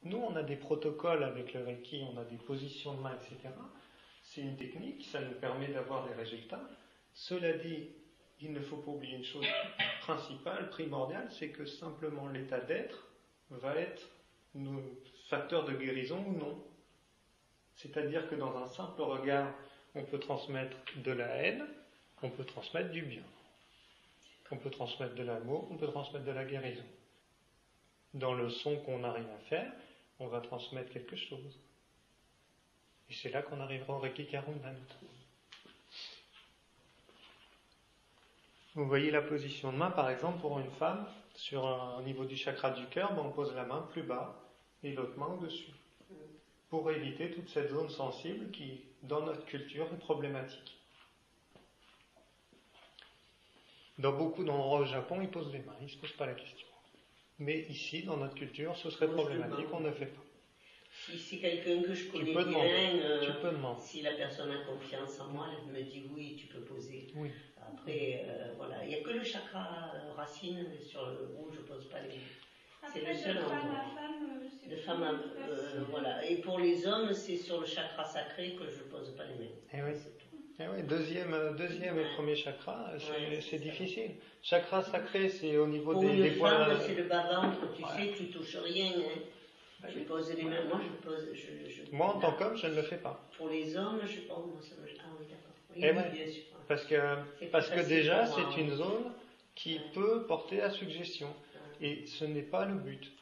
Nous, on a des protocoles avec le Reiki, on a des positions de main, etc. C'est une technique, ça nous permet d'avoir des résultats. Cela dit, il ne faut pas oublier une chose principale, primordiale, c'est que simplement l'état d'être va être nos facteur de guérison ou non. C'est-à-dire que dans un simple regard, on peut transmettre de la haine, on peut transmettre du bien. On peut transmettre de l'amour, on peut transmettre de la guérison. Dans le son qu'on arrive à faire, on va transmettre quelque chose. Et c'est là qu'on arrivera au Reiki Karuna. Vous voyez la position de main, par exemple, pour une femme, au niveau du chakra du cœur, on pose la main plus bas et l'autre main au-dessus. Pour éviter toute cette zone sensible qui, dans notre culture, est problématique. Dans beaucoup d'endroits au Japon, ils posent les mains, ils ne se posent pas la question. Mais ici, dans notre culture, ce serait problématique, on ne fait pas. Si c'est quelqu'un que je connais bien, si la personne a confiance en moi, elle me dit oui, tu peux poser. Oui. Après, voilà, il n'y a que le chakra racine sur où je ne pose pas les mains. C'est le seul endroit. De femme à femme, voilà. Et pour les hommes, c'est sur le chakra sacré que je ne pose pas les mains. Eh oui. Eh oui, deuxième et premier chakra, c'est difficile. Chakra sacré, c'est au niveau des points. Pour c'est le bas-ventre, tu sais, tu touches rien. Hein. Je pose les mains, moi, en tant qu'homme, je ne le fais pas. Pour les hommes, je pense. Ah oui, d'accord. Oui, bien sûr. Parce que déjà, c'est une zone qui peut porter à suggestion. Et ce n'est pas le but.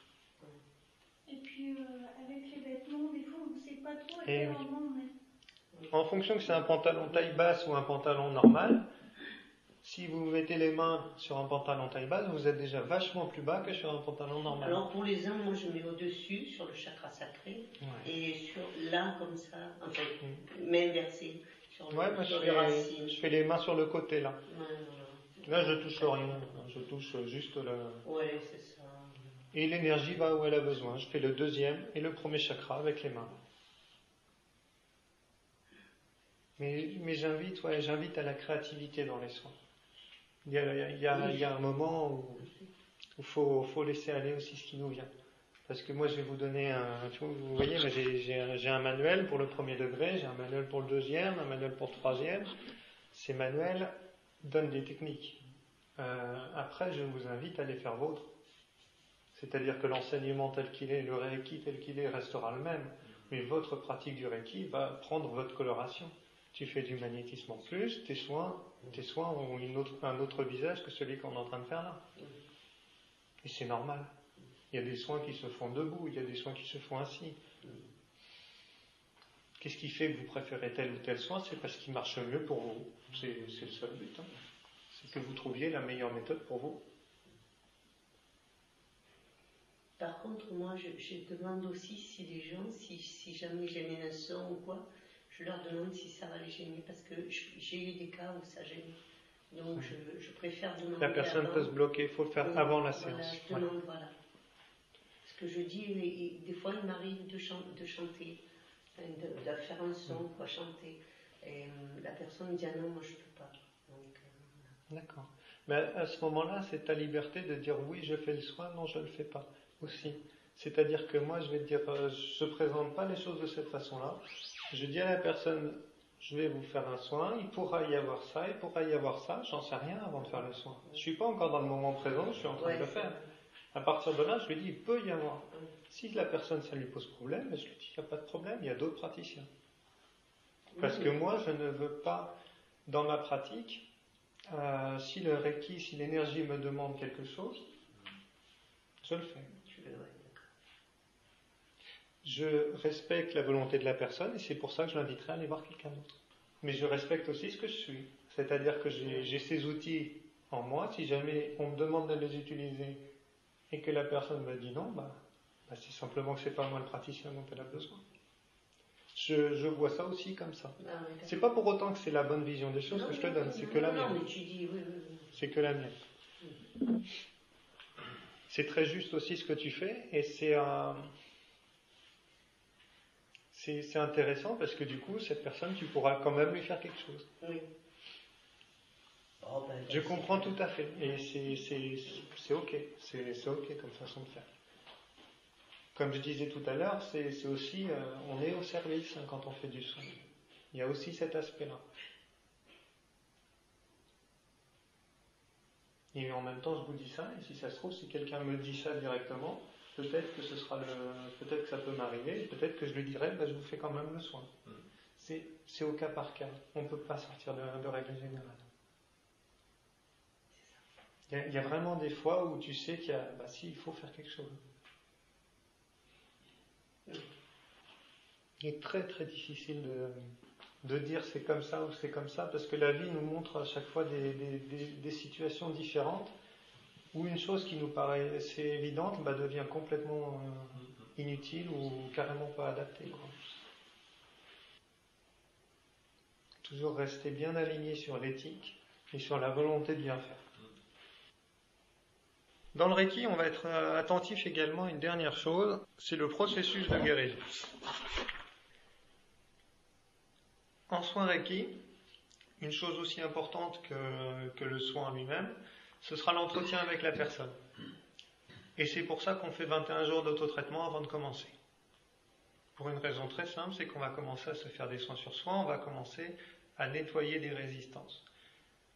Et puis, avec les vêtements, des fois, on ne sait pas trop à quel endroit on est. En fonction que c'est un pantalon taille basse ou un pantalon normal, si vous mettez les mains sur un pantalon taille basse, vous êtes déjà vachement plus bas que sur un pantalon normal. Alors pour les hommes, moi je mets au-dessus, sur le chakra sacré, et là comme ça, enfin, main inversée, sur les racines. Je fais les mains sur le côté là. Là je touche rien, je touche juste le... Ouais, c'est ça. Et l'énergie va où elle a besoin. Je fais le deuxième et le premier chakra avec les mains. Mais j'invite à la créativité dans les soins. Il y a un moment où il faut laisser aller aussi ce qui nous vient. Parce que moi, je vais vous donner vous voyez, j'ai un manuel pour le premier degré, j'ai un manuel pour le deuxième, un manuel pour le troisième. Ces manuels donnent des techniques. Après, je vous invite à les faire vôtres. C'est-à-dire que l'enseignement tel qu'il est, le Reiki tel qu'il est, restera le même. Mais votre pratique du Reiki va prendre votre coloration. Tu fais du magnétisme en plus, tes soins ont un autre visage que celui qu'on est en train de faire là. Et c'est normal. Il y a des soins qui se font debout, il y a des soins qui se font assis. Qu'est-ce qui fait que vous préférez tel ou tel soin? C'est parce qu'il marche mieux pour vous. C'est le seul but. Hein. C'est que vous trouviez la meilleure méthode pour vous. Par contre, moi, je demande aussi si les gens, si jamais j'aime un son ou quoi, je leur demande si ça va les gêner, parce que j'ai eu des cas où ça gêne. Donc, je préfère demander. La personne peut se bloquer, il faut le faire avant la séance. Je demande, voilà. Ce que je dis, des fois, il m'arrive de chanter, de faire un son, quoi, chanter. Et la personne me dit, ah non, moi, je ne peux pas. D'accord. Mais à ce moment-là, c'est ta liberté de dire, oui, je fais le soin, non, je ne le fais pas. Aussi. C'est-à-dire que moi, je vais te dire, je ne présente pas les choses de cette façon-là. Je dis à la personne, je vais vous faire un soin, il pourra y avoir ça, il pourra y avoir ça, j'en sais rien avant de faire le soin. Je ne suis pas encore dans le moment présent, je suis en train de le faire. À partir de là, je lui dis, il peut y avoir. Si la personne, ça lui pose problème, je lui dis, il n'y a pas de problème, il y a d'autres praticiens. Parce que moi, je ne veux pas, dans ma pratique, si le Reiki, si l'énergie me demande quelque chose, je le fais. Je respecte la volonté de la personne et c'est pour ça que je l'inviterai à aller voir quelqu'un d'autre. Mais je respecte aussi ce que je suis. C'est-à-dire que j'ai ces outils en moi. Si jamais on me demande de les utiliser et que la personne me dit non, c'est simplement que c'est pas moi le praticien dont elle a besoin. Je vois ça aussi comme ça. C'est pas pour autant que c'est la bonne vision des choses que je te donne, c'est que la mienne. C'est que la mienne. C'est très juste aussi ce que tu fais et c'est intéressant parce que du coup, cette personne, tu pourras quand même lui faire quelque chose. Oui. Je comprends tout à fait. Et c'est ok. C'est ok comme façon de faire. Comme je disais tout à l'heure, c'est aussi, on est au service quand on fait du soin. Il y a aussi cet aspect-là. Et en même temps, je vous dis ça, et si ça se trouve, si quelqu'un me dit ça directement, peut-être que peut-être que ça peut m'arriver, peut-être que je lui dirai, je vous fais quand même le soin. C'est au cas par cas. On ne peut pas sortir de règle générale. Il y a vraiment des fois où tu sais il faut faire quelque chose. Il est très très difficile de dire c'est comme ça ou c'est comme ça, parce que la vie nous montre à chaque fois des situations différentes où une chose qui nous paraissait évidente devient complètement inutile ou carrément pas adaptée, quoi. Toujours rester bien aligné sur l'éthique et sur la volonté de bien faire. Dans le Reiki, on va être attentif également à une dernière chose, c'est le processus de guérison. En soin Reiki, une chose aussi importante que le soin lui-même, ce sera l'entretien avec la personne. Et c'est pour ça qu'on fait 21 jours d'autotraitement avant de commencer. Pour une raison très simple, c'est qu'on va commencer à se faire des soins sur soi, on va commencer à nettoyer des résistances.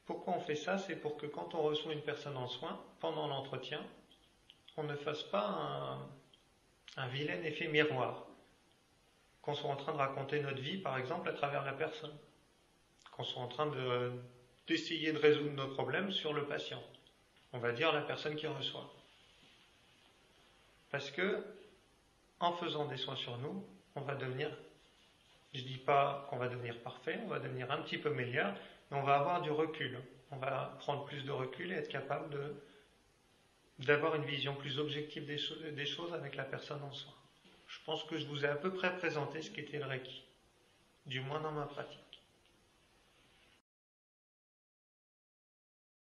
Pourquoi on fait ça? C'est pour que quand on reçoit une personne en soin, pendant l'entretien, on ne fasse pas un vilain effet miroir. Qu'on soit en train de raconter notre vie, par exemple, à travers la personne. Qu'on soit en train d'essayer de résoudre nos problèmes sur le patient. On va dire la personne qui reçoit. Parce que, en faisant des soins sur nous, on va devenir, je ne dis pas qu'on va devenir parfait, on va devenir un petit peu meilleur, mais on va avoir du recul. On va prendre plus de recul et être capable d'avoir une vision plus objective des choses avec la personne en soi. Je pense que je vous ai à peu près présenté ce qu'était le Reiki, du moins dans ma pratique.